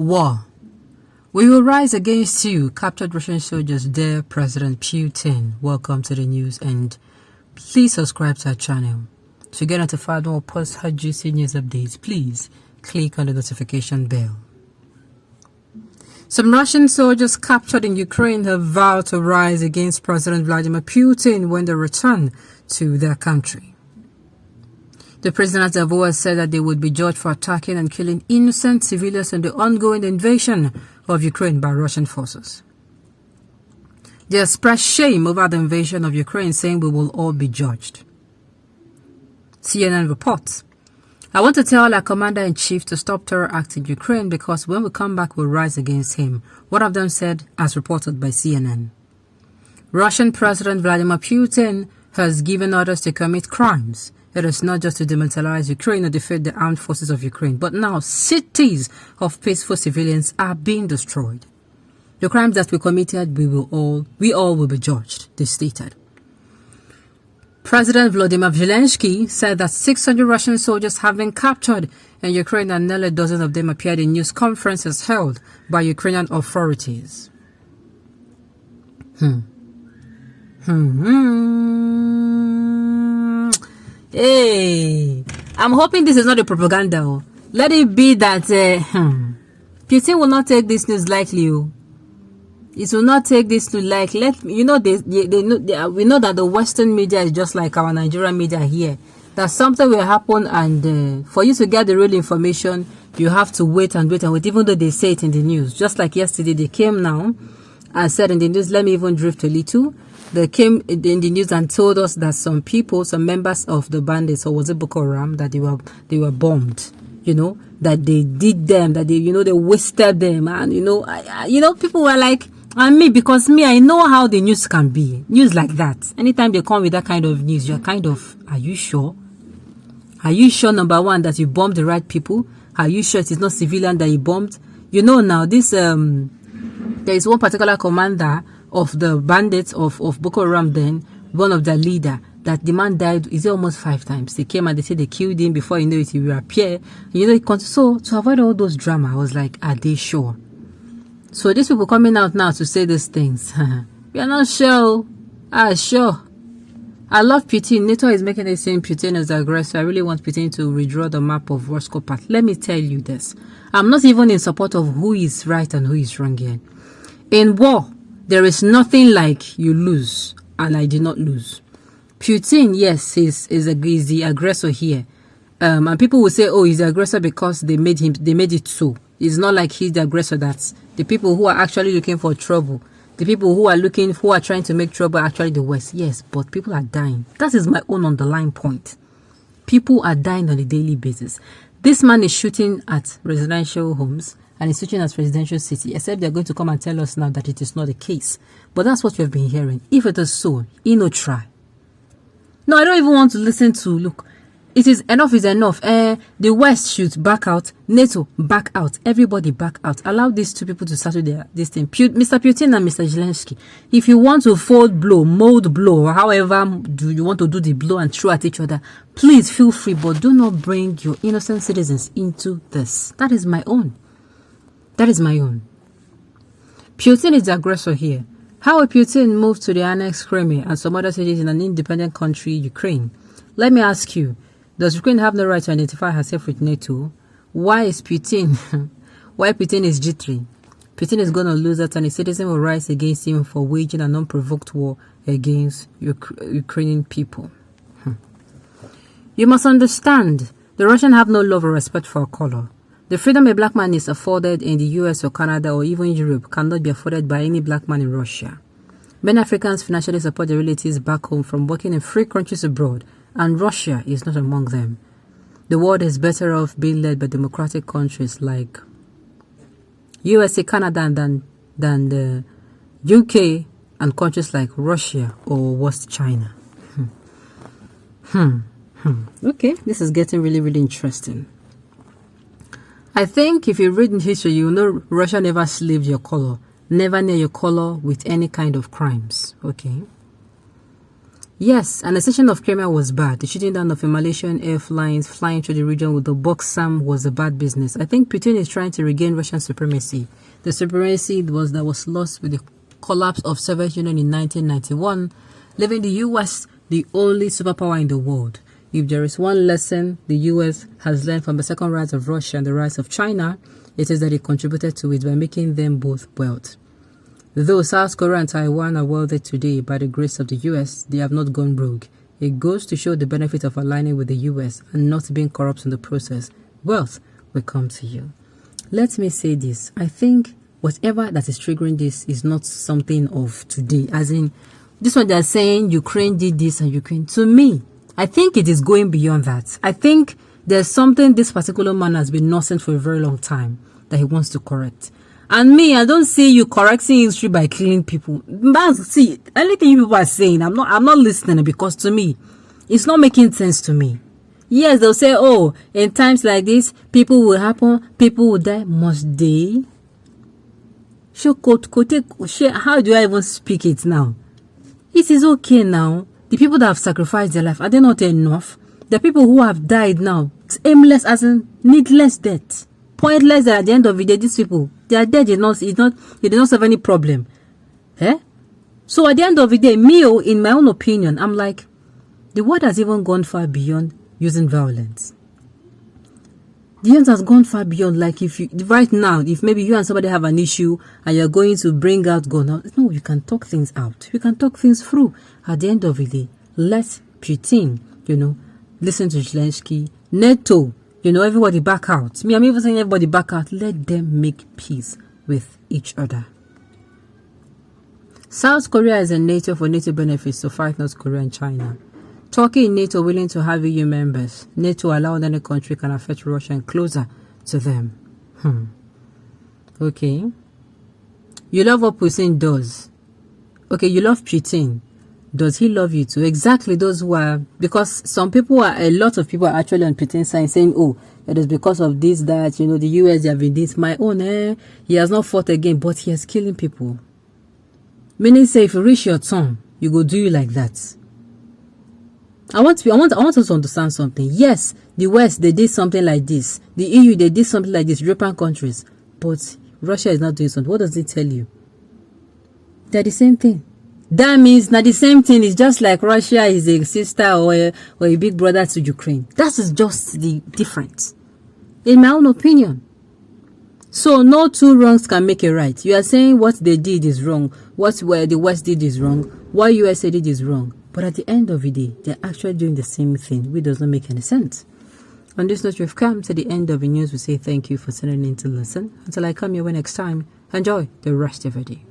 War. We will rise against you. Captured Russian soldiers dare President Putin. Welcome to the news, and please subscribe to our channel. To get notified when we post hot juicy news updates, please click on the notification bell. Some Russian soldiers captured in Ukraine have vowed to rise against President Vladimir Putin when they return to their country. The prisoners have always said that they would be judged for attacking and killing innocent civilians in the ongoing invasion of Ukraine by Russian forces. They expressed shame over the invasion of Ukraine, saying we will all be judged. CNN reports, I want to tell our commander-in-chief to stop terror acts in Ukraine because when we come back, we'll rise against him. One of them said, as reported by CNN. Russian President Vladimir Putin has given orders to commit crimes. It is not just to demilitarize Ukraine or defeat the armed forces of Ukraine, but now cities of peaceful civilians are being destroyed. The crimes that we committed, we all will be judged, they stated. President Volodymyr Zelensky said that 600 Russian soldiers have been captured in Ukraine, and nearly a dozen of them appeared in news conferences held by Ukrainian authorities. Hey, I'm hoping this is not a propaganda. Let it be that Putin will not take this news lightly. It will not take this to like. We know that the Western media is just like our Nigerian media here. That something will happen, and for you to get the real information, you have to wait and wait and wait. Even though they say it in the news, just like yesterday, they came now and said in the news. Let me even drift a little. They came in the news and told us that some people, some members of the bandits, or was it Boko Haram, that they were bombed. You know, that they did them, that they they wasted them, and people were like, and me, because me, I know how the news can be. News like that. Anytime they come with that kind of news, you're kind of, are you sure? Are you sure, number one, that you bombed the right people? Are you sure it is not civilian that you bombed? Now, this, there is one particular commander of the bandits of Boko Haram, then one of their leader, that the man died, is it almost 5 times? They came and they said they killed him. Before you know it, he will appear. So to avoid all those drama, I was like, are they sure? So these people coming out now to say these things, we are not sure. Sure. I love Putin. NATO is making it seem Putin is the aggressor. I really want Putin to redraw the map of Moscow path. Let me tell you this. I'm not even in support of who is right and who is wrong here. In war, there is nothing like you lose, and I did not lose. Putin, yes, is the aggressor here. And people will say, oh, he's the aggressor because they made it so. It's not like he's the aggressor. That's the people who are actually looking for trouble. The people who are trying to make trouble are actually the West. Yes, but people are dying. That is my own underlying point. People are dying on a daily basis. This man is shooting at residential homes and he's shooting at residential city, except they're going to come and tell us now that it is not the case. But that's what we've been hearing. If it is so, no try. No, I don't even want to listen to, look, it is enough is enough. The West should back out. NATO, back out. Everybody back out. Allow these two people to settle this thing. Mr. Putin and Mr. Zelensky, if you want to mold blow, or however do you want to do the blow and throw at each other, please feel free, but do not bring your innocent citizens into this. That is my own. That is my own. Putin is the aggressor here. How will Putin move to the annexed Crimea and some other cities in an independent country, Ukraine? Let me ask you, does Ukraine have no right to identify herself with NATO? Why is Putin is jittery? Putin is going to lose that, and his citizens will rise against him for waging an unprovoked war against Ukrainian people. You must understand, the Russians have no love or respect for color. The freedom a black man is afforded in the US or Canada or even Europe cannot be afforded by any black man in Russia. Many Africans financially support their relatives back home from working in free countries abroad, and Russia is not among them. The world is better off being led by democratic countries like USA, Canada, than the UK and countries like Russia or West China. Okay, this is getting really, really interesting. I think if you read in history, you know Russia never slaved your color, never near your color with any kind of crimes. Okay. Yes, an accession of Crimea was bad. The shooting down of a Malaysian airlines flying through the region with the Boxam was a bad business. I think Putin is trying to regain Russian supremacy. The supremacy that was lost with the collapse of Soviet Union in 1991, leaving the US the only superpower in the world. If there is one lesson the US has learned from the second rise of Russia and the rise of China, it is that it contributed to it by making them both wealthy. Though South Korea and Taiwan are wealthy today by the grace of the US, they have not gone rogue. It goes to show the benefit of aligning with the US and not being corrupt in the process. Wealth will come to you. Let me say this. I think whatever that is triggering this is not something of today. As in, this one they are saying Ukraine did this and Ukraine. To me, I think it is going beyond that. I think there's something this particular man has been nursing for a very long time that he wants to correct. And me, I don't see you correcting history by killing people. See, anything you people are saying, I'm not listening, because to me, it's not making sense to me. Yes, they'll say, oh, in times like this, people will happen, people will die. Must they? How do I even speak it now? It is okay now. The people that have sacrificed their life, are they not enough? The people who have died now, it's aimless, as in needless death. Pointless that at the end of the day, these people, they are dead, they did not have any problem. Eh? So at the end of the day, in my own opinion, I'm like, the world has even gone far beyond using violence. The end has gone far beyond, like right now, if maybe you and somebody have an issue and you're going to bring out gun, no, you can talk things out. You can talk things through. At the end of the day, let Putin, listen to Zelensky, NATO, everybody back out. I'm even saying everybody back out. Let them make peace with each other. South Korea is a NATO for NATO benefits to fight North Korea and China. Turkey in NATO willing to have EU members. NATO allowed any country can affect Russia and closer to them. Okay. You love what Putin does. Okay, you love Putin. Does he love you too? Exactly, those who are, because a lot of people are actually on Putin's side saying, oh, it is because of this, that, the US, they have been this, my own, he has not fought again, but he is killing people. Meaning, say, if you reach your turn, you go do you like that. I want us to understand something. Yes, the West, they did something like this. The EU, they did something like this, European countries. But Russia is not doing something. What does it tell you? They're the same thing. That means not the same thing. It's just like Russia is a sister or a big brother to Ukraine. That is just the difference, in my own opinion. So no two wrongs can make a right. You are saying what they did is wrong. What the West did is wrong. What USA did is wrong. But at the end of the day, they're actually doing the same thing, which does not make any sense. On this note, we've come to the end of the news. We say thank you for tuning in to listen. Until I come your way next time, enjoy the rest of your day.